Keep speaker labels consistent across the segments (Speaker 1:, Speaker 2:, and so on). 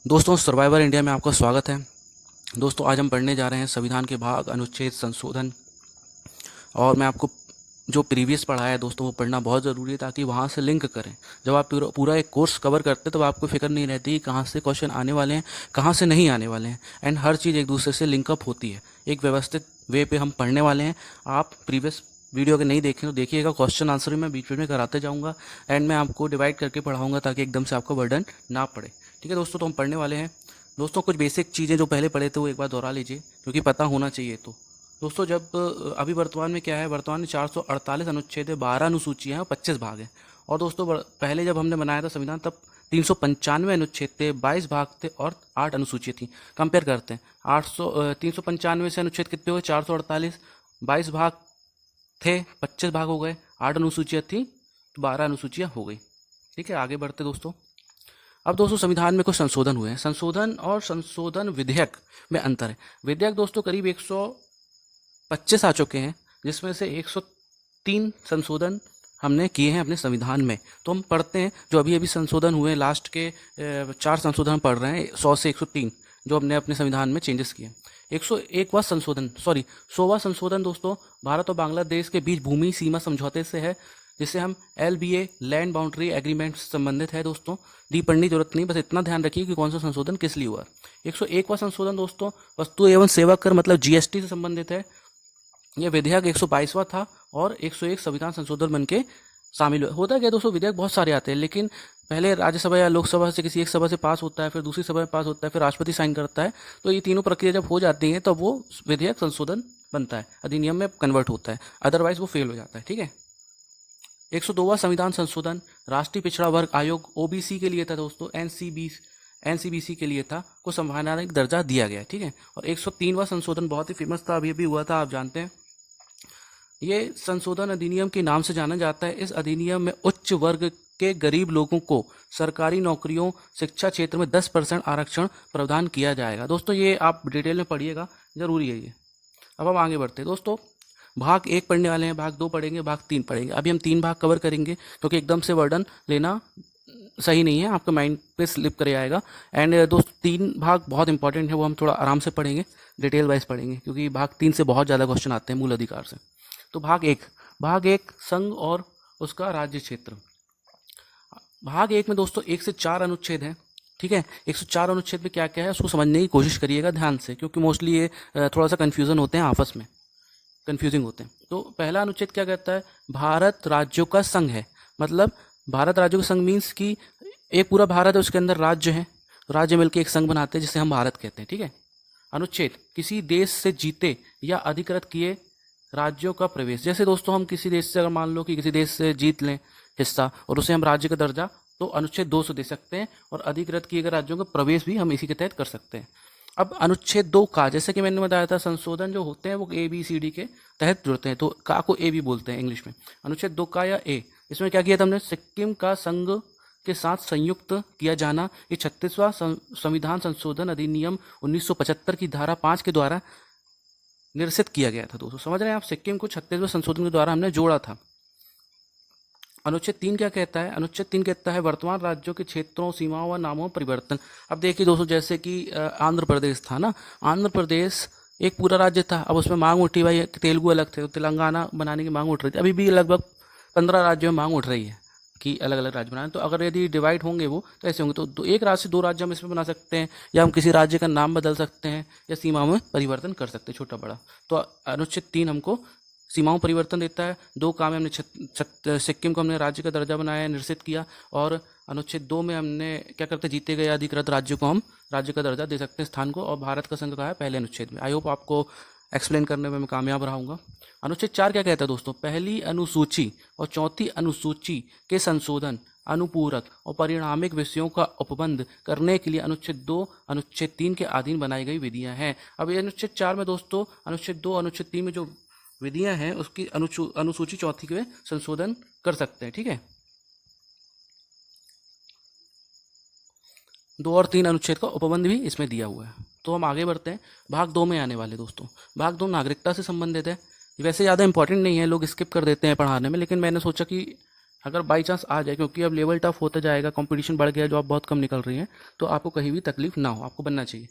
Speaker 1: दोस्तों, survivor India में आपका स्वागत है। दोस्तों, आज हम पढ़ने जा रहे हैं संविधान के भाग अनुच्छेद संशोधन। और मैं आपको जो प्रीवियस पढ़ा है दोस्तों, वो पढ़ना बहुत ज़रूरी है ताकि वहाँ से लिंक करें। जब आप पूरा पूरा एक कोर्स कवर करते हैं तब आपको फिक्र नहीं रहती कि कहाँ से क्वेश्चन आने वाले हैं, कहाँ से नहीं आने वाले हैं, एंड हर चीज़ एक दूसरे से लिंकअप होती है। एक व्यवस्थित वे पे हम पढ़ने वाले हैं। आप प्रीवियस वीडियो अगर नहीं देखें तो देखिएगा, क्वेश्चन आंसर भी मैं बीच में कराते जाऊँगा एंड मैं आपको डिवाइड करके पढ़ाऊँगा ताकि एकदम से आपका बर्डन ना पड़े। ठीक है दोस्तों, तो हम पढ़ने वाले हैं। दोस्तों, कुछ बेसिक चीज़ें जो पहले पढ़े थे वो एक बार दोहरा लीजिए क्योंकि पता होना चाहिए। तो दोस्तों, जब अभी वर्तमान में क्या है, वर्तमान में 448 अनुच्छेद है, 12 अनुसूचियाँ हैं और 25 भाग हैं। और दोस्तों, पहले जब हमने बनाया था संविधान तब 395 अनुच्छेद थे, 22 भाग थे और 8 अनुसूचियाँ थी। कंपेयर करते हैं, 395 से अनुच्छेद कितने हुए, 448, 22 भाग थे, 25 भाग हो गए, 8 अनुसूचियाँ थी तो 12 अनुसूचियाँ हो गई। ठीक है, आगे बढ़ते दोस्तों। अब दोस्तों, संविधान में कुछ संशोधन हुए हैं। संशोधन और संशोधन विधेयक में अंतर है। विधेयक दोस्तों करीब 125 आ चुके हैं, जिसमें से 103 संशोधन हमने किए हैं अपने संविधान में। तो हम पढ़ते हैं जो अभी अभी संशोधन हुए हैं, लास्ट के 4 संशोधन हम पढ़ रहे हैं, 100 से 103 जो हमने अपने संविधान में चेंजेस किए। 101वां संशोधन, सॉरी 100वां संशोधन दोस्तों भारत और बांग्लादेश के बीच भूमि सीमा समझौते से है, जिसे हम LBA लैंड बाउंड्री एग्रीमेंट से संबंधित है। दोस्तों, डी पढ़ने की जरूरत नहीं, बस इतना ध्यान रखिए कि कौन सा संशोधन किस लिए हुआ। 101वां संशोधन दोस्तों वस्तु एवं सेवा कर मतलब GST से संबंधित है। यह विधेयक 122वां था और 101 संविधान संशोधन बन के शामिल होता है। क्या दोस्तों, विधेयक बहुत सारे आते हैं, लेकिन पहले राज्यसभा या लोकसभा से किसी एक सभा से पास होता है, फिर दूसरी सभा में पास होता है, फिर राष्ट्रपति साइन करता है। तो ये तीनों प्रक्रिया जब हो जाती हैं तब वो विधेयक संशोधन बनता है, अधिनियम में कन्वर्ट होता है, अदरवाइज वो फेल हो जाता है। ठीक है। 102वां संविधान संशोधन राष्ट्रीय पिछड़ा वर्ग आयोग OBC के लिए था दोस्तों, NCBC के लिए था, को संवैधानिक दर्जा दिया गया। ठीक है। और 103वां संशोधन बहुत ही फेमस था, अभी अभी हुआ था, आप जानते हैं। ये संशोधन अधिनियम के नाम से जाना जाता है। इस अधिनियम में उच्च वर्ग के गरीब लोगों को सरकारी नौकरियों, शिक्षा क्षेत्र में 10% आरक्षण प्रदान किया जाएगा। दोस्तों, ये आप डिटेल में पढ़िएगा, जरूरी है ये। अब हम आगे बढ़ते हैं दोस्तों। भाग 1 पढ़ने वाले हैं, भाग 2 पढ़ेंगे, भाग 3 पढ़ेंगे। अभी हम 3 भाग कवर करेंगे क्योंकि एकदम से वर्डन लेना सही नहीं है, आपका माइंड पे स्लिप कर आएगा। एंड दोस्तों, 3 भाग बहुत इंपॉर्टेंट है, वो हम थोड़ा आराम से पढ़ेंगे, डिटेल वाइज पढ़ेंगे क्योंकि भाग 3 से बहुत ज़्यादा क्वेश्चन आते हैं मूल अधिकार से। तो भाग 1 संघ और उसका राज्य क्षेत्र। भाग 1 में दोस्तों 1 से 4 अनुच्छेद हैं। ठीक है। 104 अनुच्छेद में क्या क्या है उसको समझने की कोशिश करिएगा ध्यान से, क्योंकि मोस्टली ये थोड़ा सा कन्फ्यूज़न होते हैं, आपस में कन्फ्यूजिंग होते हैं। तो पहला अनुच्छेद क्या कहता है, भारत राज्यों का संघ है। मतलब भारत राज्यों का संघ मीन्स कि एक पूरा भारत है, उसके अंदर राज्य हैं, राज्य मिलकर एक संघ बनाते हैं जिसे हम भारत कहते हैं। ठीक है। अनुच्छेद किसी देश से जीते या अधिकृत किए राज्यों का प्रवेश। जैसे दोस्तों, हम किसी देश से, अगर मान लो कि किसी देश से जीत लें हिस्सा और उसे हम राज्य का दर्जा, तो अनुच्छेद 200 दे सकते हैं, और अधिकृत किए गए राज्यों का प्रवेश भी हम इसी के तहत कर सकते हैं। अब अनुच्छेद 2 का, जैसे कि मैंने बताया था, संशोधन जो होते हैं वो ABCD के तहत जुड़ते हैं, तो का को A भी बोलते हैं इंग्लिश में। अनुच्छेद 2 का या A, इसमें क्या किया था हमने, सिक्किम का संघ के साथ संयुक्त किया जाना। ये 36वां संविधान संशोधन अधिनियम 1975 की धारा 5 के द्वारा निरसित किया गया था। दोस्तों, समझ रहे हैं आप, सिक्किम को 36वें संशोधन के द्वारा हमने जोड़ा था। अनुच्छेद 3 क्या कहता है, अनुच्छेद 3 कहता है वर्तमान राज्यों के क्षेत्रों, सीमाओं व नामों में परिवर्तन। अब देखिए दोस्तों, जैसे कि आंध्र प्रदेश था ना, आंध्र प्रदेश एक पूरा राज्य था, अब उसमें मांग उठी, भाई तेलुगु अलग थे तो तेलंगाना बनाने की मांग उठ रही थी। अभी भी लगभग 15 राज्यों में मांग उठ रही है कि अलग अलग राज्य बनाए। तो अगर यदि डिवाइड होंगे वो तो ऐसे होंगे, तो एक राज्य से 2 राज्य हम इसमें बना सकते हैं, या हम किसी राज्य का नाम बदल सकते हैं, या सीमाओं में परिवर्तन कर सकते हैं, छोटा बड़ा। तो अनुच्छेद 3 हमको सीमाओं परिवर्तन देता है। 2 काम में हमने सिक्किम को हमने राज्य का दर्जा बनाया, निरसित किया, और अनुच्छेद 2 में हमने क्या करते हैं, जीते गए अधिकृत राज्यों को हम राज्य का दर्जा दे सकते हैं, स्थान को, और भारत का संघ कहा है पहले अनुच्छेद में। आई होप आपको एक्सप्लेन करने में मैं कामयाब रहा हूँगा। अनुच्छेद 4 क्या कहता है दोस्तों, पहली अनुसूची और चौथी अनुसूची के संशोधन, अनुपूरक और परिणामिक विषयों का उपबंध करने के लिए अनुच्छेद 2 अनुच्छेद 3 के अधीन बनाई गई विधियां हैं। अब ये अनुच्छेद 4 में दोस्तों अनुच्छेद 2 अनुच्छेद 3 में जो विधियां हैं उसकी अनुसूची चौथी के संशोधन कर सकते हैं। ठीक है। 2 और 3 अनुच्छेद का उपबंध भी इसमें दिया हुआ है। तो हम आगे बढ़ते हैं, भाग 2 में आने वाले दोस्तों। भाग 2 नागरिकता से संबंधित है। वैसे ज़्यादा इंपॉर्टेंट नहीं है, लोग स्किप कर देते हैं पढ़ाने में, लेकिन मैंने सोचा कि अगर बाई चांस आ जाए, क्योंकि अब लेवल टफ होता जाएगा, कंपटीशन बढ़ गया, जॉब बहुत कम निकल रही है, तो आपको कहीं भी तकलीफ ना हो, आपको बनना चाहिए।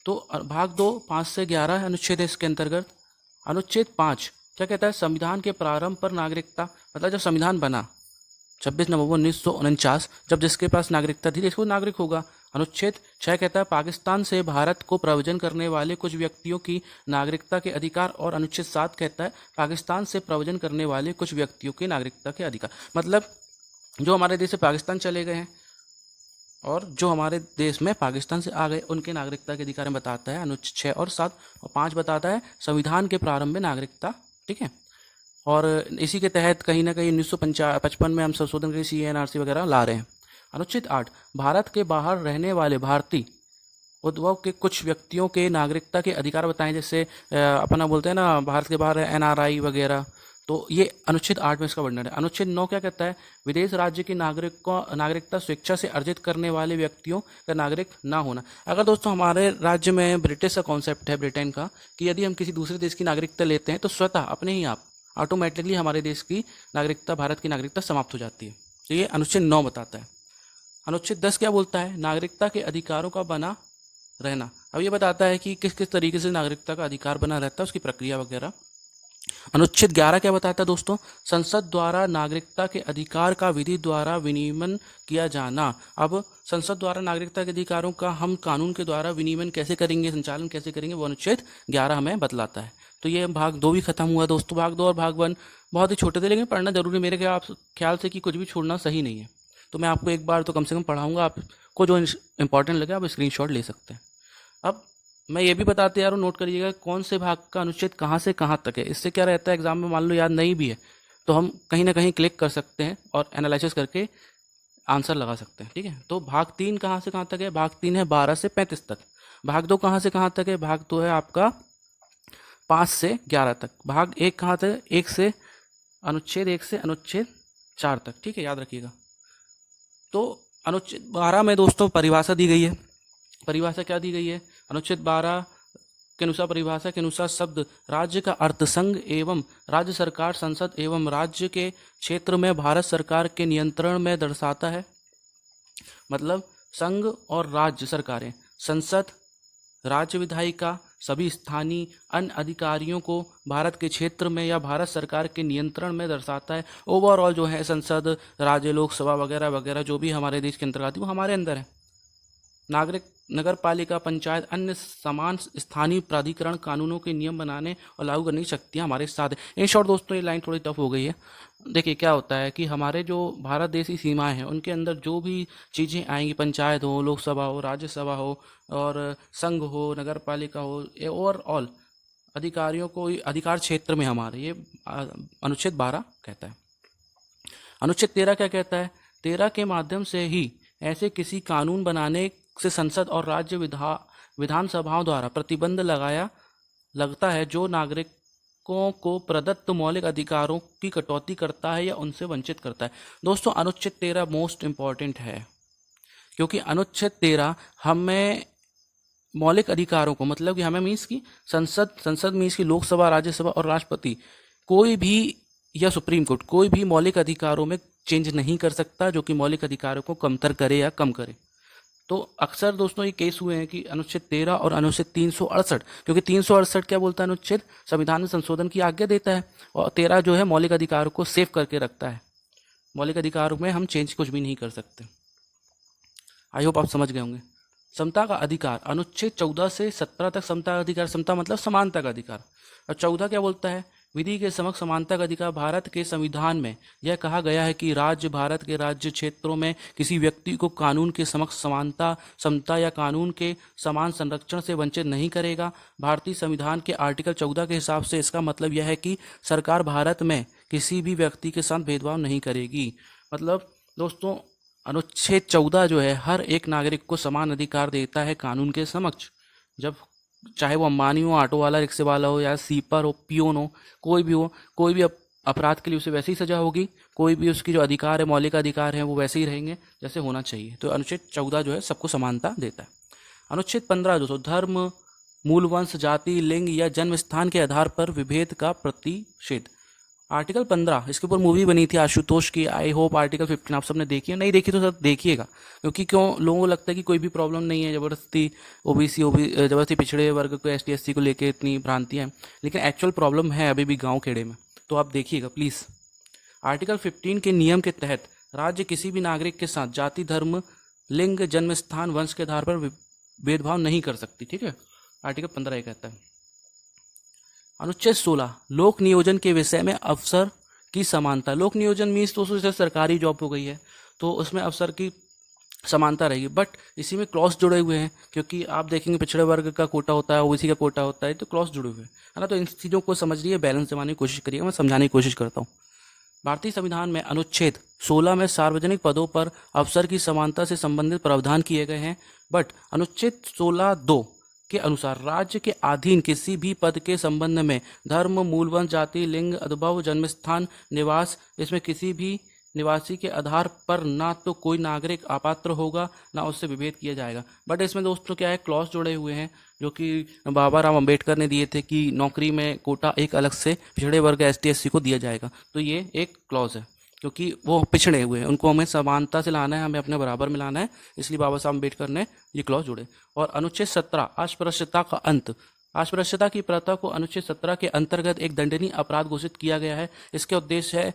Speaker 1: तो भाग दो 5 से 11 है अनुच्छेद है इसके अंतर्गत। अनुच्छेद 5 क्या कहता है? संविधान के प्रारंभ पर नागरिकता, मतलब जब संविधान बना 26 नवंबर 1949, जब जिसके पास नागरिकता थी इसको नागरिक होगा। अनुच्छेद 6 कहता है पाकिस्तान से भारत को प्रव्रजन करने वाले कुछ व्यक्तियों की नागरिकता के अधिकार। और अनुच्छेद 7 कहता है पाकिस्तान से प्रव्रजन करने वाले कुछ व्यक्तियों की नागरिकता के अधिकार। मतलब जो हमारे देश से पाकिस्तान चले गए हैं और जो हमारे देश में पाकिस्तान से आ गए, उनके नागरिकता के अधिकार में बताता है अनुच्छेद 6 और 7। और 5 बताता है संविधान के प्रारंभ में नागरिकता। ठीक है। और इसी के तहत कहीं ना कहीं 1955 में हम संशोधन के CANRC वगैरह ला रहे हैं। अनुच्छेद 8 भारत के बाहर रहने वाले भारतीय उद्भव के कुछ व्यक्तियों के नागरिकता के अधिकार बताएं, जैसे अपना बोलते हैं ना भारत के बाहर NRI वगैरह। तो ये अनुच्छेद 8 में इसका वर्णन है। अनुच्छेद 9 क्या कहता है? विदेश राज्य के नागरिकता स्वेच्छा से अर्जित करने वाले व्यक्तियों का नागरिक ना होना। अगर दोस्तों हमारे राज्य में ब्रिटिश का कॉन्सेप्ट है, ब्रिटेन का, कि यदि हम किसी दूसरे देश की नागरिकता लेते हैं तो स्वतः अपने ही आप ऑटोमेटिकली हमारे देश की नागरिकता, भारत की नागरिकता समाप्त हो जाती है। तो ये अनुच्छेद 9 बताता है। अनुच्छेद 10 क्या बोलता है? नागरिकता के अधिकारों का बना रहना। अब ये बताता है कि किस किस तरीके से नागरिकता का अधिकार बना रहता है, उसकी प्रक्रिया वगैरह। अनुच्छेद 11 क्या बताता है दोस्तों? संसद द्वारा नागरिकता के अधिकार का विधि द्वारा विनियमन किया जाना। अब संसद द्वारा नागरिकता के अधिकारों का हम कानून के द्वारा विनियमन कैसे करेंगे, संचालन कैसे करेंगे, वो अनुच्छेद 11 हमें बतलाता है। तो ये भाग 2 भी खत्म हुआ दोस्तों। भाग 2 और भाग 1 बहुत ही छोटे थे, लेकिन पढ़ना जरूरी मेरे ख्याल से कि कुछ भी छोड़ना सही नहीं है। तो मैं आपको एक बार तो कम से कम पढ़ाऊंगा, आपको जो इंपॉर्टेंट लगे आप स्क्रीनशॉट ले सकते हैं। अब मैं ये भी बताते यार, नोट करिएगा कौन से भाग का अनुच्छेद कहाँ से कहाँ तक है। इससे क्या रहता है, एग्जाम में मान लो याद नहीं भी है तो हम कहीं ना कहीं क्लिक कर सकते हैं और एनालिसिस करके आंसर लगा सकते हैं। ठीक है। तो भाग 3 कहाँ से कहाँ तक है? भाग 3 है 12 से 35 तक। भाग 2 कहाँ से कहाँ तक है? भाग 2 है आपका 5 से 11 तक। भाग 1 कहाँ तक? अनुच्छेद 1 से अनुच्छेद 4 तक। ठीक है, याद रखिएगा। तो अनुच्छेद 12 में दोस्तों परिभाषा दी गई है। परिभाषा क्या दी गई है? अनुच्छेद 12 के अनुसार, परिभाषा के अनुसार शब्द राज्य का अर्थ संघ एवं राज्य सरकार, संसद एवं राज्य के क्षेत्र में भारत सरकार के नियंत्रण में दर्शाता है। मतलब संघ और राज्य सरकारें, संसद, राज्य विधायिका, सभी स्थानीय अन्य अधिकारियों को भारत के क्षेत्र में या भारत सरकार के नियंत्रण में दर्शाता है। ओवरऑल जो है संसद, राज्य, लोकसभा वगैरह वगैरह जो भी हमारे देश के अंतर्गत वो हमारे अंदर है। नागरिक, नगर पालिका, पंचायत, अन्य समान स्थानीय प्राधिकरण कानूनों के नियम बनाने और लागू करने की शक्तियाँ हमारे साथ है। इन शॉर्ट दोस्तों ये लाइन थोड़ी टफ हो गई है। देखिए क्या होता है कि हमारे जो भारत देश की सीमाएं हैं उनके अंदर जो भी चीज़ें आएंगी, पंचायत हो, लोकसभा हो, राज्यसभा हो और संघ हो, नगर पालिका हो, ओवरऑल अधिकारियों को अधिकार क्षेत्र में हमारे ये अनुच्छेद 12 कहता है। अनुच्छेद 13 क्या कहता है? 13 के माध्यम से ही ऐसे किसी कानून बनाने से संसद और राज्य विधानसभाओं द्वारा प्रतिबंध लगता है जो नागरिकों को प्रदत्त मौलिक अधिकारों की कटौती करता है या उनसे वंचित करता है। दोस्तों अनुच्छेद 13 मोस्ट इंपॉर्टेंट है, क्योंकि अनुच्छेद 13 हमें मौलिक अधिकारों को, मतलब कि हमें मीन्स की संसद मीन्स की लोकसभा, राज्यसभा और राष्ट्रपति, कोई भी या सुप्रीम कोर्ट कोई भी मौलिक अधिकारों में चेंज नहीं कर सकता जो कि मौलिक अधिकारों को कमतर करे या कम करे। तो अक्सर दोस्तों ये केस हुए हैं कि अनुच्छेद 13 और अनुच्छेद 368, क्योंकि 368 क्या बोलता है? अनुच्छेद संविधान में संशोधन की आज्ञा देता है और 13 जो है मौलिक अधिकारों को सेव करके रखता है। मौलिक अधिकारों में हम चेंज कुछ भी नहीं कर सकते। आई होप आप समझ गए होंगे। समता का अधिकार, अनुच्छेद 14 से 17 तक समता का अधिकार, समता मतलब समानता का अधिकार। और 14 क्या बोलता है? विधि के समक्ष समानता का अधिकार। भारत के संविधान में यह कहा गया है कि राज्य भारत के राज्य क्षेत्रों में किसी व्यक्ति को कानून के समक्ष समानता, समता या कानून के समान संरक्षण से वंचित नहीं करेगा। भारतीय संविधान के आर्टिकल 14 के हिसाब से इसका मतलब यह है कि सरकार भारत में किसी भी व्यक्ति के साथ भेदभाव नहीं करेगी। मतलब दोस्तों अनुच्छेद 14 जो है हर एक नागरिक को समान अधिकार देता है कानून के समक्ष। जब चाहे वो अंबानी हो, ऑटो वाला, रिक्शे वाला हो या सीपर हो, पियोन हो, कोई भी हो, कोई भी अपराध के लिए उसे वैसी ही सजा होगी। कोई भी उसकी जो अधिकार है, मौलिक अधिकार है, वो वैसे ही रहेंगे जैसे होना चाहिए। तो अनुच्छेद 14 जो है सबको समानता देता है। अनुच्छेद 15 दोस्तों धर्म, मूल वंश, जाति, लिंग या जन्म स्थान के आधार पर विभेद का प्रतिषेध। आर्टिकल 15 इसके ऊपर मूवी बनी थी आशुतोष की, आई होप आर्टिकल 15 आप सबने देखी है, नहीं देखी तो सर देखिएगा, क्योंकि क्यों लोगों को लगता है कि कोई भी प्रॉब्लम नहीं है, ज़बरदस्ती ज़बरदस्ती पिछड़े वर्ग को एस टी को लेके इतनी भ्रांतियाँ हैं, लेकिन एक्चुअल प्रॉब्लम है अभी भी गाँव खेड़े में, तो आप देखिएगा प्लीज़। आर्टिकल 15 के नियम के तहत राज्य किसी भी नागरिक के साथ जाति, धर्म, लिंग, जन्म स्थान, वंश के आधार पर भेदभाव नहीं कर सकती, ठीक है। आर्टिकल 15 ये कहता है। अनुच्छेद 16 लोक नियोजन के विषय में अवसर की समानता। लोक नियोजन मीन्स तो जैसे सरकारी जॉब हो गई है तो उसमें अवसर की समानता रहेगी, बट इसी में क्लॉज जुड़े हुए हैं, क्योंकि आप देखेंगे पिछड़े वर्ग का कोटा होता है, ओबीसी का कोटा होता है, तो क्लॉज जुड़े हुए हैं, है ना। तो इन चीज़ों को समझिए, बैलेंस जमाने की कोशिश करिए, मैं समझाने की कोशिश करता हूँ। भारतीय संविधान में अनुच्छेद 16 में सार्वजनिक पदों पर अवसर की समानता से संबंधित प्रावधान किए गए हैं, बट अनुच्छेद 16(2) के अनुसार राज्य के अधीन किसी भी पद के संबंध में धर्म, मूलवंश, जाति, लिंग, उद्भव, जन्मस्थान, निवास, इसमें किसी भी निवासी के आधार पर ना तो कोई नागरिक अपात्र होगा ना उससे विभेद किया जाएगा। बट इसमें दोस्तों क्या है, क्लॉज जुड़े हुए हैं जो कि बाबा राम अंबेडकर ने दिए थे कि नौकरी में कोटा एक अलग से पिछड़े वर्ग ST SC को दिया जाएगा, तो ये एक क्लॉज है, क्योंकि वो पिछड़े हुए हैं, उनको हमें समानता से लाना है, हमें अपने बराबर में लाना है, इसलिए बाबा साहब अम्बेडकर ने ये क्लॉज जुड़े। और अनुच्छेद 17 अस्पृश्यता का अंत। अस्पृश्यता की प्रथा को अनुच्छेद 17 के अंतर्गत एक दंडनीय अपराध घोषित किया गया है। इसके उद्देश्य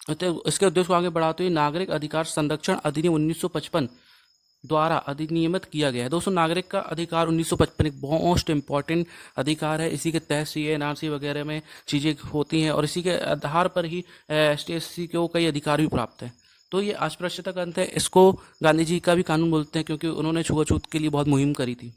Speaker 1: को आगे बढ़ाते हुए नागरिक अधिकार संरक्षण अधिनियम 1955 द्वारा अधिनियमित किया गया है। दोस्तों नागरिक का अधिकार 1955 एक मोस्ट इंपॉर्टेंट अधिकार है, इसी के तहत CA NRC वगैरह में चीज़ें होती हैं और इसी के आधार पर ही ST SC को कई अधिकार भी प्राप्त हैं। तो ये अस्पृश्यता का अंत है, इसको गांधी जी का भी कानून बोलते हैं, क्योंकि उन्होंने छुआछूत के लिए बहुत मुहिम करी थी,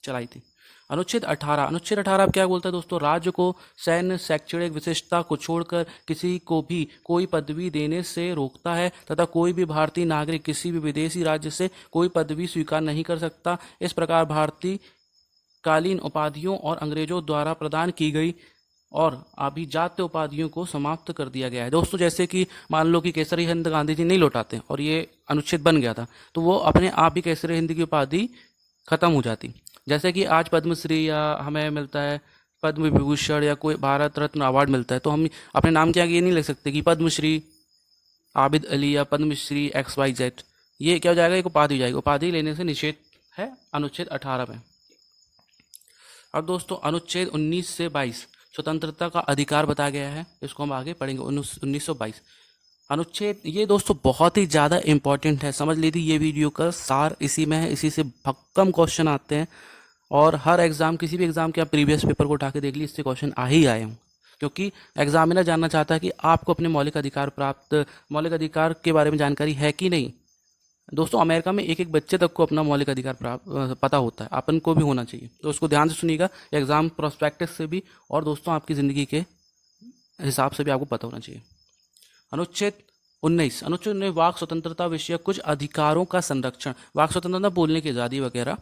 Speaker 1: चलाई थी। अनुच्छेद 18 अब क्या बोलता है दोस्तों, राज्य को सैन्य शैक्षणिक विशिष्टता को छोड़कर किसी को भी कोई पदवी देने से रोकता है तथा कोई भी भारतीय नागरिक किसी भी विदेशी राज्य से कोई पदवी स्वीकार नहीं कर सकता। इस प्रकार भारतीय कालीन उपाधियों और अंग्रेजों द्वारा प्रदान की गई और अभिजात्य उपाधियों को समाप्त कर दिया गया है। दोस्तों जैसे कि मान लो कि केसरी हिंद गांधी जी नहीं लौटाते और ये अनुच्छेद बन गया था, तो वो अपने आप ही केसरी हिंद की उपाधि खत्म हो जाती। जैसे कि आज पद्मश्री या हमें मिलता है पद्म विभूषण या कोई भारत रत्न अवार्ड मिलता है, तो हम अपने नाम के आगे ये नहीं लिख सकते कि पद्मश्री आबिद अली या पद्मश्री XYZ, ये क्या हो जाएगा, एक उपाधि हो जाएगी, उपाधि लेने से निषेध है अनुच्छेद 18 में। अब दोस्तों अनुच्छेद 19 से 22 स्वतंत्रता का अधिकार बताया गया है, इसको हम आगे पढ़ेंगे। 1922 अनुच्छेद, ये दोस्तों बहुत ही ज़्यादा इंपॉर्टेंट है, समझ लीजिए ये वीडियो का सार इसी में है, इसी से भक्कम क्वेश्चन आते हैं और हर एग्ज़ाम, किसी भी एग्ज़ाम के आप प्रीवियस पेपर को उठा के देख लीजिए, इससे क्वेश्चन आ ही आए हूँ, क्योंकि एग्जामिनर जानना चाहता है कि आपको अपने मौलिक अधिकार के बारे में जानकारी है कि नहीं। दोस्तों अमेरिका में एक बच्चे तक को अपना मौलिक अधिकार पता होता है, अपन को भी होना चाहिए, तो उसको ध्यान से सुनिएगा, एग्जाम प्रोस्पेक्टस से भी और दोस्तों आपकी ज़िंदगी के हिसाब से भी आपको पता होना चाहिए। अनुच्छेद 19 वाक स्वतंत्रता विषय कुछ अधिकारों का संरक्षण। वाक स्वतंत्रता, बोलने की आज़ादी वगैरह,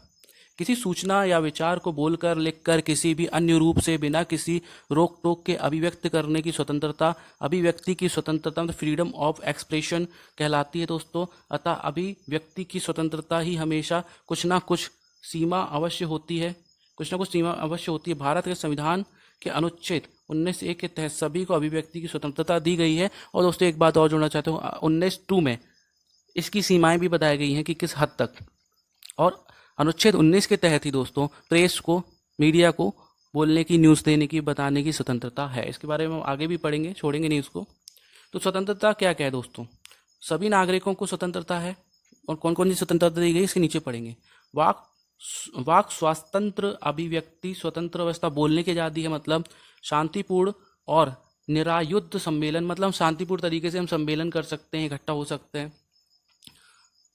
Speaker 1: किसी सूचना या विचार को बोलकर, लिखकर, किसी भी अन्य रूप से बिना किसी रोक टोक के अभिव्यक्त करने की स्वतंत्रता अभिव्यक्ति की स्वतंत्रता फ्रीडम ऑफ एक्सप्रेशन कहलाती है दोस्तों। अतः अभिव्यक्ति की स्वतंत्रता ही हमेशा कुछ ना कुछ सीमा अवश्य होती है, भारत के संविधान के अनुच्छेद 19(1) के तहत सभी को अभिव्यक्ति की स्वतंत्रता दी गई है। और दोस्तों एक बात और जोड़ना चाहता हूँ, 19(2) में इसकी सीमाएं भी बताई गई हैं कि किस हद तक, और अनुच्छेद 19 के तहत ही दोस्तों प्रेस को, मीडिया को बोलने की, न्यूज़ देने की, बताने की स्वतंत्रता है। इसके बारे में हम आगे भी पढ़ेंगे, छोड़ेंगे नहीं उसको। तो स्वतंत्रता क्या क्या है दोस्तों, सभी नागरिकों को स्वतंत्रता है, और कौन कौन सी स्वतंत्रता दी गई इसके नीचे पढ़ेंगे। वाक स्वातंत्र, अभिव्यक्ति स्वतंत्र व्यवस्था, बोलने की आज़ादी है, मतलब शांतिपूर्ण और निरायुध सम्मेलन, मतलब शांतिपूर्ण तरीके से हम सम्मेलन कर सकते हैं, इकट्ठा हो सकते हैं।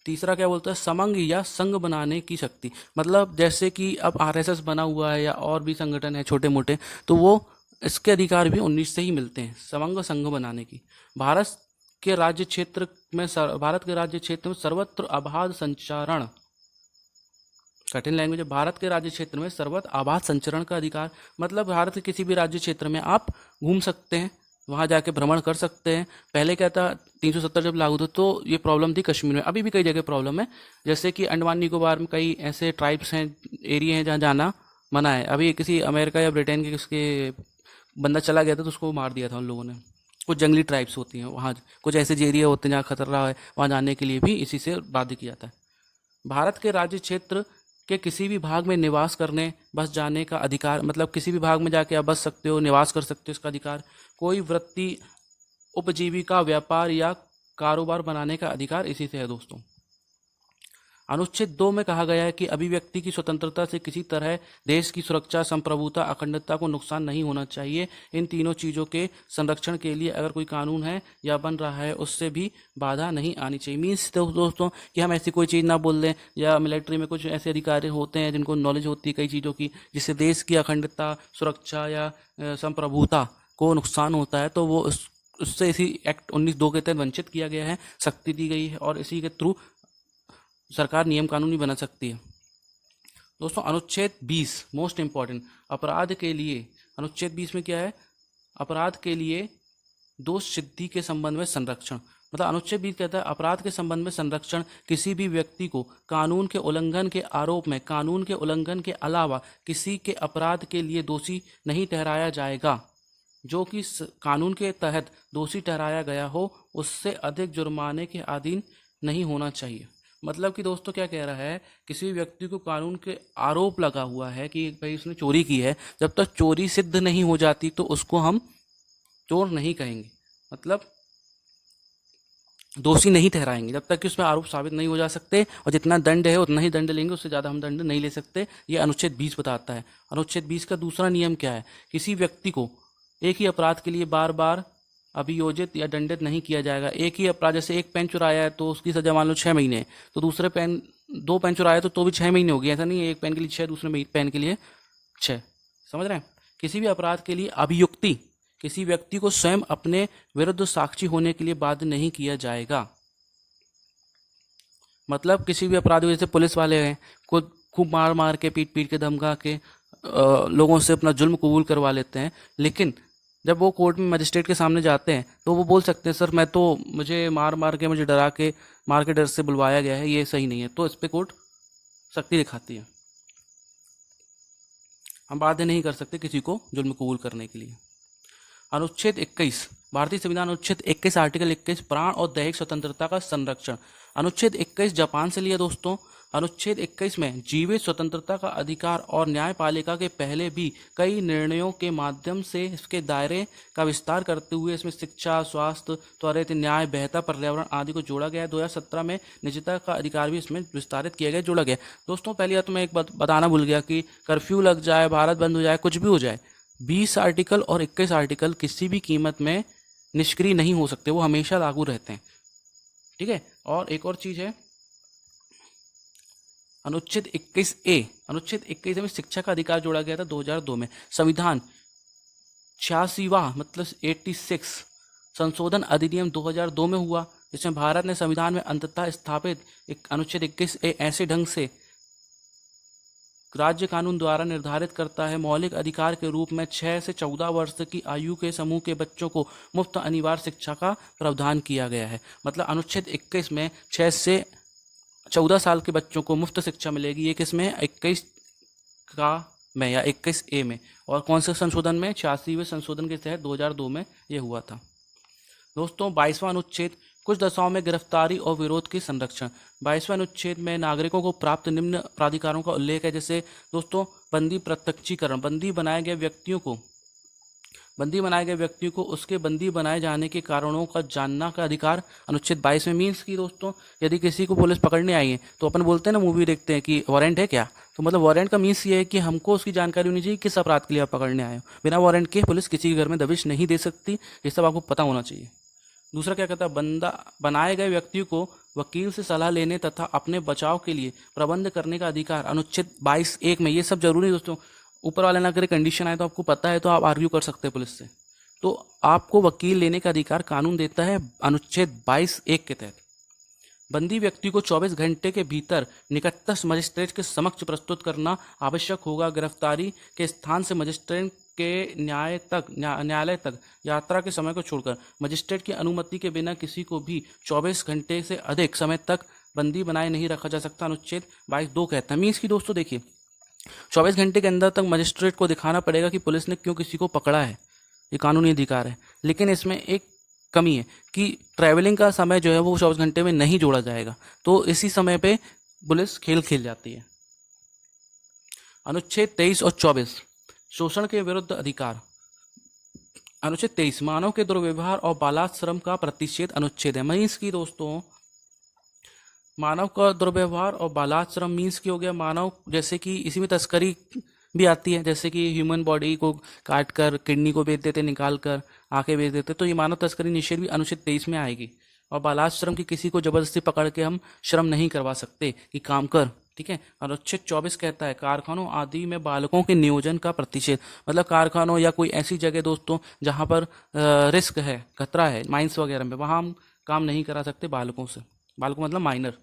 Speaker 1: तीसरा क्या बोलता है, समंग या संघ बनाने की शक्ति, मतलब जैसे कि अब RSS बना हुआ है या और भी संगठन है छोटे मोटे, तो वो इसके अधिकार भी 19 से ही मिलते हैं, समंग संघ बनाने की। भारत के राज्य क्षेत्र में सर्वत्र आबाद संचरण, कठिन लैंग्वेज है, भारत के राज्य क्षेत्र में सर्वत्र आबाद संचरण का अधिकार, मतलब भारत के किसी भी राज्य क्षेत्र में आप घूम सकते हैं, वहाँ जाके भ्रमण कर सकते हैं। पहले क्या था, 370 जब लागू था तो ये प्रॉब्लम थी कश्मीर में, अभी भी कई जगह प्रॉब्लम है, जैसे कि अंडमान निकोबार में कई ऐसे ट्राइब्स हैं, एरिया हैं जहाँ जाना मना है। अभी किसी अमेरिका या ब्रिटेन के किसके बंदा चला गया था तो उसको मार दिया था उन लोगों ने। कुछ जंगली ट्राइब्स होती हैं वहाँ, कुछ ऐसे एरिया होते हैं जहाँ खतरा है, वहाँ जाने के लिए भी इसी से बाध्य किया जाता है। भारत के राज्य क्षेत्र के किसी भी भाग में निवास करने, बस जाने का अधिकार, मतलब किसी भी भाग में जाके आप बस सकते हो, निवास कर सकते हो, इसका अधिकार। कोई वृत्ति, उपजीविका, व्यापार या कारोबार बनाने का अधिकार इसी से है दोस्तों। अनुच्छेद 2 में कहा गया है कि अभिव्यक्ति की स्वतंत्रता से किसी तरह देश की सुरक्षा, संप्रभुता, अखंडता को नुकसान नहीं होना चाहिए। इन तीनों चीज़ों के संरक्षण के लिए अगर कोई कानून है या बन रहा है, उससे भी बाधा नहीं आनी चाहिए। मीन्स दोस्तों कि हम ऐसी कोई चीज़ ना बोल दें, या मिलिट्री में कुछ ऐसे अधिकारी होते हैं जिनको नॉलेज होती है कई चीज़ों की, जिससे देश की अखंडता, सुरक्षा या संप्रभुता को नुकसान होता है, तो वो उससे इसी एक्ट 19(2) के तहत वंचित किया गया है, सख्ती दी गई है, और इसी के थ्रू सरकार नियम कानून भी बना सकती है। दोस्तों अनुच्छेद 20 मोस्ट इंपॉर्टेंट, अपराध के लिए। अनुच्छेद 20 में क्या है? अपराध के लिए दोष सिद्धि के संबंध में संरक्षण। मतलब अनुच्छेद 20 कहता है अपराध के संबंध में संरक्षण। किसी भी व्यक्ति को कानून के उल्लंघन के आरोप में कानून के उल्लंघन के अलावा किसी के अपराध के लिए दोषी नहीं ठहराया जाएगा। जो कि कानून के तहत दोषी ठहराया गया हो, उससे अधिक जुर्माने के अधीन नहीं होना चाहिए। मतलब कि दोस्तों क्या कह रहा है, किसी भी व्यक्ति को कानून के आरोप लगा हुआ है कि भाई उसने चोरी की है, जब तक चोरी सिद्ध नहीं हो जाती तो उसको हम चोर नहीं कहेंगे, मतलब दोषी नहीं ठहराएंगे जब तक कि उसमें आरोप साबित नहीं हो जा सकते, और जितना दंड है उतना ही दंड लेंगे, उससे ज़्यादा हम दंड नहीं ले सकते। ये अनुच्छेद 20 बताता है। अनुच्छेद 20 का दूसरा नियम क्या है? किसी व्यक्ति को एक ही अपराध के लिए बार बार अभियोजित या दंडित नहीं किया जाएगा। एक ही अपराध, जैसे एक पेन चुराया है तो उसकी सजा मान लो 6 महीने, तो दूसरे पेन 2 पेन चुराया तो भी 6 महीने होगी। ऐसा नहीं है एक पेन के लिए 6, दूसरे पेन के लिए 6। समझ रहे हैं? किसी भी अपराध के लिए अभियुक्ति किसी व्यक्ति को स्वयं अपने विरुद्ध साक्षी होने के लिए बाध्य नहीं किया जाएगा। मतलब किसी भी अपराधी, जैसे पुलिस वाले हैं, खुद खूब मार मार के, पीट पीट के, धमका के लोगों से अपना जुल्म कबूल करवा लेते हैं, लेकिन जब वो कोर्ट में मजिस्ट्रेट के सामने जाते हैं तो वो बोल सकते हैं सर मैं तो, मुझे मार मार के, मुझे डरा के, मार के डर से बुलवाया गया है, ये सही नहीं है। तो इस पर कोर्ट सख्ती दिखाती है। हम बाध्य नहीं कर सकते किसी को जुल्म कबूल करने के लिए। अनुच्छेद 21, भारतीय संविधान अनुच्छेद 21 आर्टिकल 21, प्राण और दैहिक स्वतंत्रता का संरक्षण। अनुच्छेद 21 जापान से लिया दोस्तों। अनुच्छेद 21 में जीवित स्वतंत्रता का अधिकार और न्यायपालिका के पहले भी कई निर्णयों के माध्यम से इसके दायरे का विस्तार करते हुए इसमें शिक्षा, स्वास्थ्य, त्वरित न्याय, बेहतर पर्यावरण आदि को जोड़ा गया है। 2017 में निजता का अधिकार भी इसमें विस्तारित किया गया, जोड़ा गया। दोस्तों पहले या तो मैं एक बात बताना भूल गया कि कर्फ्यू लग जाए, भारत बंद हो जाए, कुछ भी हो जाए, 20 आर्टिकल और 21 आर्टिकल किसी भी कीमत में निष्क्रिय नहीं हो सकते, वो हमेशा लागू रहते हैं। ठीक है। और एक और चीज है, अनुच्छेद 21A, अनुच्छेद 21 में शिक्षा का अधिकार जोड़ा गया था 2002 में। संविधान 86वां मतलब 86 संशोधन अधिनियम 2002 में हुआ, जिसमें भारत ने संविधान में अंततः स्थापित एक अनुच्छेद 21A ऐसे ढंग से राज्य कानून द्वारा निर्धारित करता है मौलिक अधिकार के रूप में 6 से 14 वर्ष की आयु के समूह के बच्चों को मुफ्त अनिवार्य शिक्षा का प्रावधान किया गया है। मतलब अनुच्छेद 21 में 6 से 14 साल के बच्चों को मुफ्त शिक्षा मिलेगी। ये किस में? 21 का में या 21A में। और कौन से संशोधन में? 86वें संशोधन के तहत 2002 में ये हुआ था। दोस्तों 22वां अनुच्छेद, कुछ दशाओं में गिरफ्तारी और विरोध की संरक्षण। 22वें अनुच्छेद में नागरिकों को प्राप्त निम्न प्राधिकारों का उल्लेख है। जैसे दोस्तों बंदी प्रत्यक्षीकरण, बंदी बनाए गए व्यक्तियों को उसके बंदी बनाए जाने के कारणों का जानना का अधिकार अनुच्छेद 22 में। मीन्स की दोस्तों यदि किसी को पुलिस पकड़ने आई है तो अपन बोलते हैं ना, मूवी देखते हैं कि वारंट है क्या, तो मतलब वारंट का मीन्स ये है कि हमको उसकी जानकारी होनी चाहिए किस अपराध के लिए आप पकड़ने आए हो। बिना वारंट के पुलिस किसी के घर में दबिश नहीं दे सकती, ये सब आपको पता होना चाहिए। दूसरा क्या कहता है, बनाए गए व्यक्ति को वकील से सलाह लेने तथा अपने बचाव के लिए प्रबंध करने का अधिकार अनुच्छेद 22(1) में। ये सब जरूरी दोस्तों, ऊपर वाले ना करे कंडीशन आए तो आपको पता है तो आप आर्ग्यू कर सकते हैं पुलिस से, तो आपको वकील लेने का अधिकार कानून देता है अनुच्छेद 22(1) के तहत। बंदी व्यक्ति को 24 घंटे के भीतर निकटतम मजिस्ट्रेट के समक्ष प्रस्तुत करना आवश्यक होगा। गिरफ्तारी के स्थान से मजिस्ट्रेट के न्यायालय तक यात्रा के समय को छोड़कर मजिस्ट्रेट की अनुमति के बिना किसी को भी 24 घंटे से अधिक समय तक बंदी बनाए नहीं रखा जा सकता, अनुच्छेद 22(2) कहता है। मीन्स की दोस्तों देखिए 24 घंटे के अंदर तक मजिस्ट्रेट को दिखाना पड़ेगा कि पुलिस ने क्यों किसी को पकड़ा है। ये कानूनी अधिकार है। लेकिन इसमें एक कमी है कि ट्रैवलिंग का समय जो है वो 24 घंटे में नहीं जोड़ा जाएगा, तो इसी समय पे पुलिस खेल खेल जाती है। अनुच्छेद 23 और 24 शोषण के विरुद्ध अधिकार। अनुच्छेद 23 मानव के दुर्व्यवहार और बालाश्रम का प्रतिषेध अनुच्छेद है। मीन्स की दोस्तों, मानव का दुर्व्यवहार और बालाश्रम मीन्स की हो गया मानव, जैसे कि इसी में तस्करी भी आती है, जैसे कि ह्यूमन बॉडी को काट कर किडनी को बेच देते, निकाल कर आंखें बेच देते, तो ये मानव तस्करी निषेध भी अनुच्छेद 23 में आएगी। और बालाश्रम की किसी को जबरदस्ती पकड़ के हम श्रम नहीं करवा सकते कि काम कर, ठीक है। अनुच्छेद 24 कहता है कारखानों आदि में बालकों के नियोजन का प्रतिषेध। मतलब कारखानों या कोई ऐसी जगह दोस्तों जहाँ पर रिस्क है, खतरा है, माइंस वगैरह में, वहाँ हम काम नहीं करा सकते बालकों से। बालकों मतलब माइनर।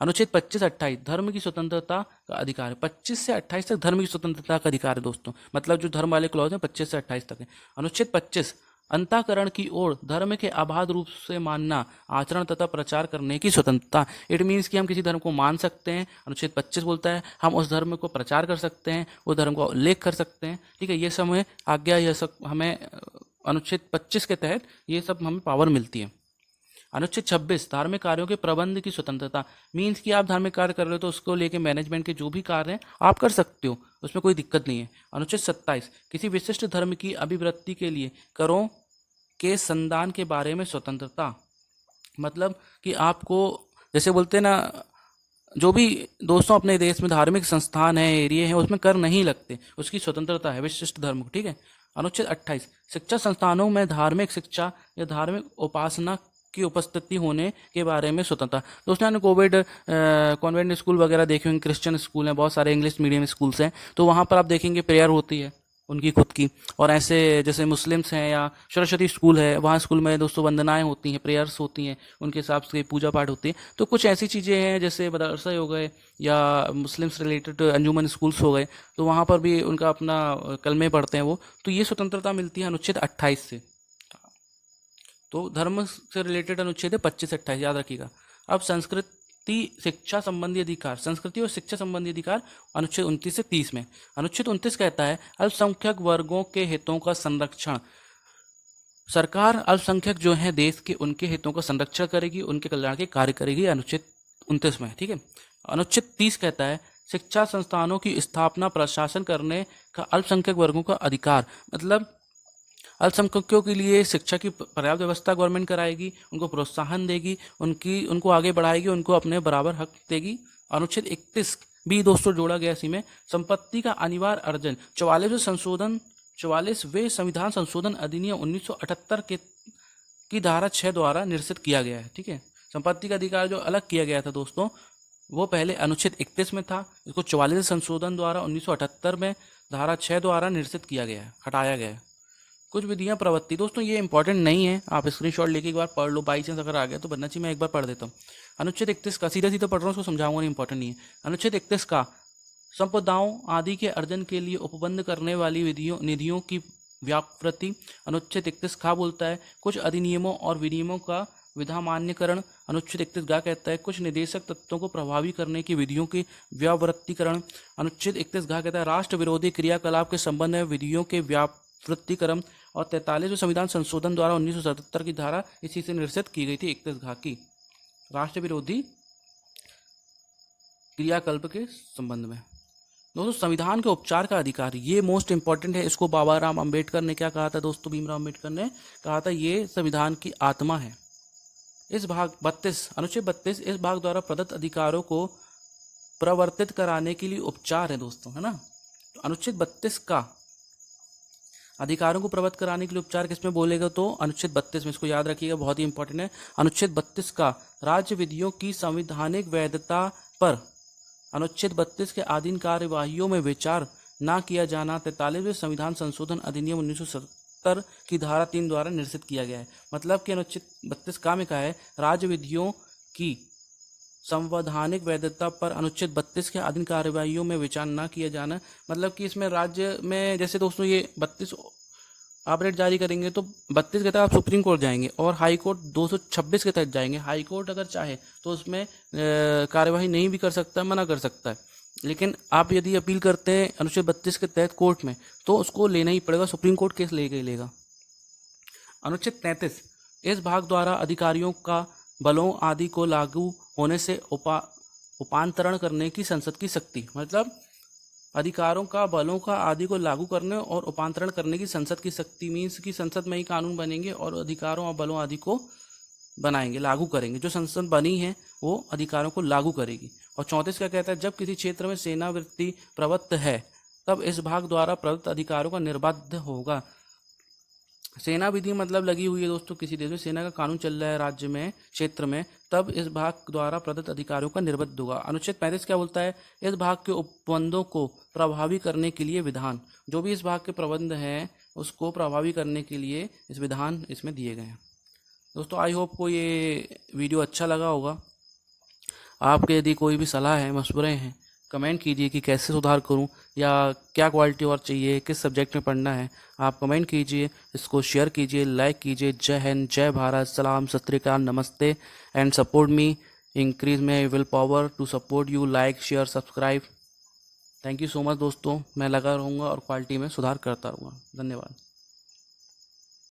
Speaker 1: अनुच्छेद 25-28 धर्म की स्वतंत्रता का अधिकार है। 25 से 28 तक धर्म की स्वतंत्रता का अधिकार है दोस्तों, मतलब जो धर्म वाले क्लॉज हैं 25 से 28 तक है। अनुच्छेद 25 अंतःकरण की ओर धर्म के अबाध रूप से मानना, आचरण तथा प्रचार करने की स्वतंत्रता। इट मीन्स कि हम किसी धर्म को मान सकते हैं। अनुच्छेद 25 बोलता है हम उस धर्म को प्रचार कर सकते हैं, उस धर्म का उल्लेख कर सकते हैं, ठीक है। ये सब हमें आज्ञा, यह सब हमें अनुच्छेद 25 के तहत ये सब हमें पावर मिलती है। अनुच्छेद 26 धार्मिक कार्यों के प्रबंध की स्वतंत्रता। मीन्स कि आप धार्मिक कार्य कर रहे हो तो उसको लेके मैनेजमेंट के जो भी कार्य हैं आप कर सकते हो, उसमें कोई दिक्कत नहीं है। अनुच्छेद 27 किसी विशिष्ट धर्म की अभिवृद्धि के लिए करों के संदान के बारे में स्वतंत्रता। मतलब कि आपको जैसे बोलते हैं ना, जो भी दोस्तों अपने देश में धार्मिक संस्थान है, एरिया है, उसमें कर नहीं लगते, उसकी स्वतंत्रता है विशिष्ट धर्म को, ठीक है। अनुच्छेद 28 शिक्षा संस्थानों में धार्मिक शिक्षा या धार्मिक उपासना की उपस्थिति होने के बारे में स्वतंत्रता। दोस्तों ने कोविड कॉन्वेंट स्कूल वगैरह देखे होंगे, क्रिश्चियन स्कूल हैं, बहुत सारे इंग्लिश मीडियम स्कूल्स हैं, तो वहाँ पर आप देखेंगे प्रेयर होती है उनकी खुद की। और ऐसे जैसे मुस्लिम्स हैं या सरस्वती स्कूल है, वहाँ स्कूल में दोस्तों वंदनाएं होती हैं, प्रेयर्स होती हैं, उनके हिसाब से पूजा पाठ होती है। तो कुछ ऐसी चीज़ें हैं जैसे मदरसा हो गए या मुस्लिम्स रिलेटेड अंजुमन स्कूल्स हो गए, तो वहाँ पर भी उनका अपना कलमे पढ़ते हैं वो, तो ये स्वतंत्रता मिलती है अनुच्छेद 28 से। तो धर्म से रिलेटेड अनुच्छेद है 25 से 28, याद रखिएगा। अब संस्कृति शिक्षा संबंधी अधिकार, संस्कृति और शिक्षा संबंधी अधिकार अनुच्छेद 29 से 30 में। अनुच्छेद 29 कहता है अल्पसंख्यक वर्गों के हितों का संरक्षण। सरकार अल्पसंख्यक जो है देश के, उनके हितों का संरक्षण करेगी, उनके कल्याण के कार्य करेगी, अनुच्छेद 29 में, ठीक है। अनुच्छेद 30 कहता है शिक्षा संस्थानों की स्थापना प्रशासन करने का अल्पसंख्यक वर्गों का अधिकार। मतलब अल्पसंख्यकों के लिए शिक्षा की पर्याप्त व्यवस्था गवर्नमेंट कराएगी, उनको प्रोत्साहन देगी, उनको आगे बढ़ाएगी, उनको अपने बराबर हक देगी। अनुच्छेद 31 भी दोस्तों जोड़ा गया इसी में, संपत्ति का अनिवार्य अर्जन। 44वें संविधान संशोधन अधिनियम 1978 की धारा 6 द्वारा निश्चित किया गया है, ठीक है। संपत्ति का अधिकार जो अलग किया गया था दोस्तों, वो पहले अनुच्छेद 31 में था, इसको 44वें संशोधन द्वारा 1978 में धारा 6 द्वारा निश्चित किया गया है, हटाया गया है। कुछ विधियां प्रवृत्ति, दोस्तों ये इंपॉर्टेंट नहीं है, आप स्क्रीनशॉट लेके एक बार पढ़ लो, बाई चांस अगर आ गया तो बनना चाहिए, मैं एक बार पढ़ देता हूँ। अनुच्छेद 31 का सीधा सीधा पढ़ रहा हूँ, उसको समझाऊंगा नहीं, इंपॉर्टेंट नहीं है। अनुच्छेद 31 का संपदाओं आदि के अर्जन के लिए उपबंध करने वाली निधियों की व्याप्ति। अनुच्छेद 31 का बोलता है कुछ अधिनियमों और विनियमों का विधामान्यकरण। अनुच्छेद 31 गा कहता है कुछ निदेशक तत्वों को प्रभावी करने की विधियों की व्यावृत्तिकरण। अनुच्छेद 31 गा कहता है राष्ट्र विरोधी क्रियाकलाप के संबंध में विधियों के व्यावृत्तिकरण। और 43वें संविधान संशोधन द्वारा 1977 की धारा इसी से निश्चित की गई थी 31 घा की, राष्ट्र विरोधी क्रियाकल्प के संबंध में। दोस्तों संविधान के उपचार का अधिकार, ये मोस्ट इंपॉर्टेंट है, इसको बाबा राम अंबेडकर ने क्या कहा था दोस्तों, भीमराव अंबेडकर ने कहा था ये संविधान की आत्मा है। इस भाग 32 अनुच्छेद 32 इस भाग द्वारा प्रदत्त अधिकारों को प्रवर्तित कराने के लिए उपचार है दोस्तों, है ना। तो अनुच्छेद 32 का अधिकारों को प्रवर्तित कराने के लिए उपचार किसमें बोलेगा, तो अनुच्छेद 32 में, इसको याद रखिएगा, बहुत ही इंपॉर्टेंट है। अनुच्छेद 32 का राज्य विधियों की संवैधानिक वैधता पर अनुच्छेद 32 के अधीन कार्यवाहियों में विचार न किया जाना 43वें संविधान संशोधन अधिनियम 1970 की धारा 3 द्वारा निश्चित किया गया है। मतलब कि अनुच्छेद 32 का में कहा है राज्य विधियों की संवैधानिक वैधता पर अनुच्छेद 32 के अधीन कार्यवाहियों में विचार न किया जाना। मतलब कि इसमें राज्य में जैसे दोस्तों ये 32 आप रेट जारी करेंगे तो 32 के तहत आप सुप्रीम कोर्ट जाएंगे और हाई कोर्ट 226 के तहत जाएंगे। हाई कोर्ट अगर चाहे तो उसमें कार्यवाही नहीं भी कर सकता है, मना कर सकता है, लेकिन आप यदि अपील करते हैं अनुच्छेद 32 के तहत कोर्ट में तो उसको लेना ही पड़ेगा, सुप्रीम कोर्ट केस लेगा ही लेगा। अनुच्छेद 33 इस भाग द्वारा अधिकारियों का बलों आदि को लागू होने से उपांतरण करने की संसद की शक्ति, मतलब अधिकारों का बलों का आदि को लागू करने और उपांतरण करने की संसद की शक्ति मीन्स कि संसद में ही कानून बनेंगे और अधिकारों और बलों आदि को बनाएंगे, लागू करेंगे। जो संसद बनी है वो अधिकारों को लागू करेगी। और 34 क्या कहता है, जब किसी क्षेत्र में सेना वृत्ति प्रवृत्त है तब इस भाग द्वारा प्रदत्त अधिकारों का निर्बाध होगा। सेना विधि मतलब लगी हुई है दोस्तों, किसी देश में सेना का कानून चल रहा है राज्य में, क्षेत्र में, तब इस भाग द्वारा प्रदत्त अधिकारों का निर्बद्ध होगा। अनुच्छेद 35 क्या बोलता है, इस भाग के उपबंधों को प्रभावी करने के लिए विधान, जो भी इस भाग के प्रबंध हैं उसको प्रभावी करने के लिए इस विधान इसमें दिए गए हैं। दोस्तों आई होप को ये वीडियो अच्छा लगा होगा। आपके यदि कोई भी सलाह है, मशवरे हैं, कमेंट कीजिए कि कैसे सुधार करूं या क्या क्वालिटी और चाहिए, किस सब्जेक्ट में पढ़ना है, आप कमेंट कीजिए, इसको शेयर कीजिए, लाइक कीजिए। जय हिंद, जय भारत, सलाम, सत श्री अकाल, नमस्ते and support me, increase my will power to support you, like share subscribe. Thank you so much दोस्तों, मैं लगा रहूँगा और क्वालिटी में सुधार करता रहूँगा। धन्यवाद।